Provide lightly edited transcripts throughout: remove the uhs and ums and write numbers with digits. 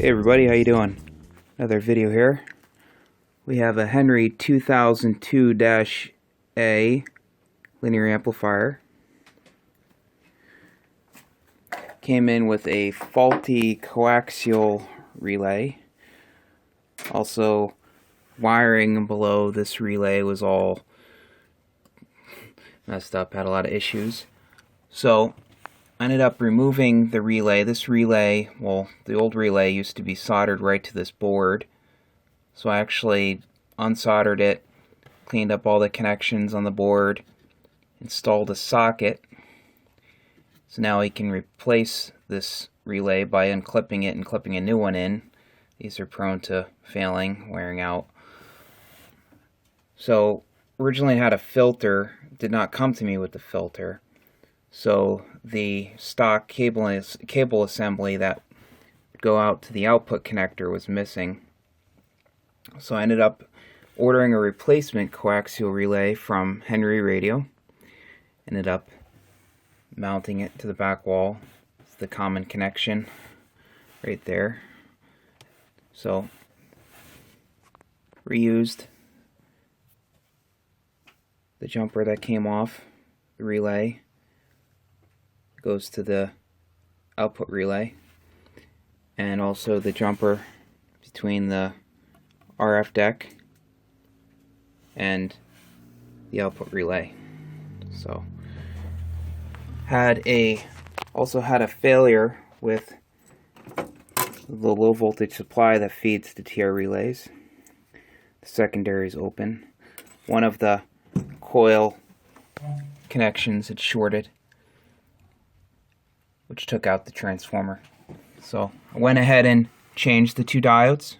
Hey everybody, how you doing? Another video here. We have a Henry 2002-A linear amplifier. Came in with a faulty coaxial relay. Also, wiring below this relay was all messed up, had a lot of issues. So, I ended up removing the relay. This relay, well, the old relay used to be soldered right to this board. So I actually unsoldered it, cleaned up all the connections on the board, installed a socket. So now we can replace this relay by unclipping it and clipping a new one in. These are prone to failing, wearing out. So originally I had a filter, did not come to me with the filter. So the stock cable assembly that would go out to the output connector was missing. So I ended up ordering a replacement coaxial relay from Henry Radio. Ended up mounting it to the back wall. It's the common connection right there. So reused the jumper that came off the relay. Goes to the output relay, and also the jumper between the RF deck and the output relay. So also had a failure with the low voltage supply that feeds the TR relays. The secondary is open. One of the coil connections had shorted, which took out the transformer. So I went ahead and changed the two diodes,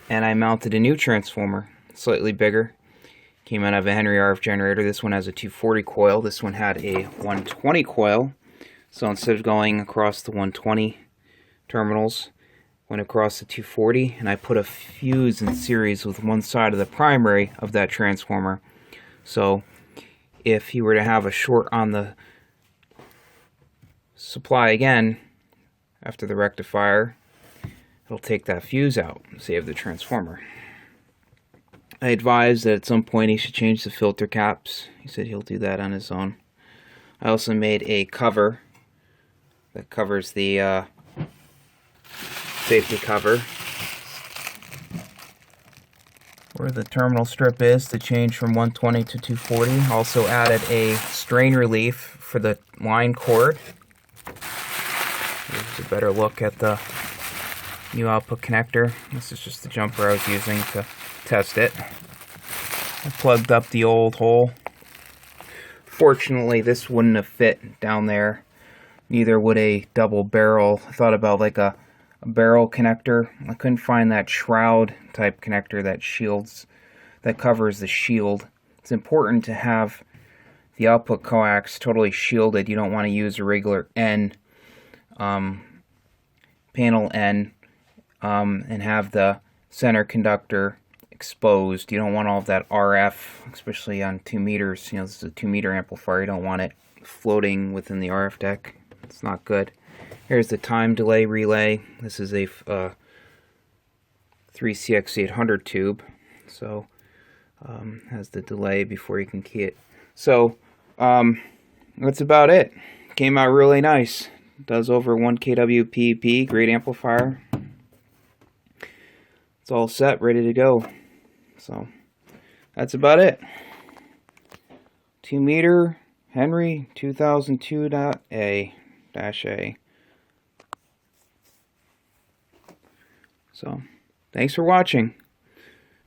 and I mounted a new transformer, slightly bigger. Came out of a Henry RF generator. This one has a 240 coil. This one had a 120 coil. So instead of going across the 120 terminals, went across the 240, and I put a fuse in series with one side of the primary of that transformer. So if you were to have a short on the supply again after the rectifier, it'll take that fuse out and save the transformer. I advised that at some point he should change the filter caps. He said he'll do that on his own. I also made a cover that covers the safety cover where the terminal strip is to change from 120 to 240. Also added a strain relief for the line cord. Here's a better look at the new output connector. This is just the jumper I was using to test it. I plugged up the old hole. Fortunately, this wouldn't have fit down there. Neither would a double barrel. I thought about like a barrel connector. I couldn't find that shroud type connector that covers the shield. It's important to have the output coax totally shielded. You don't want to use a regular N, panel N, and have the center conductor exposed. You don't want all of that RF, especially on 2 meters. You know, this is a 2-meter amplifier. You don't want it floating within the RF deck. It's not good. Here's the time delay relay. This is a 3CX800 tube, so has the delay before you can key it. So that's about it. Came out really nice. Does over 1 kW PEP, great amplifier. It's all set, ready to go. So that's about it. 2-meter Henry 2002-A. So thanks for watching.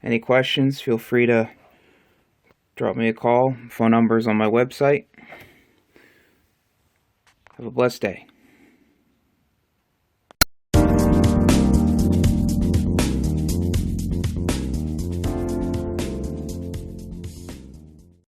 Any questions, feel free to drop me a call. Phone number's on my website. Have a blessed day.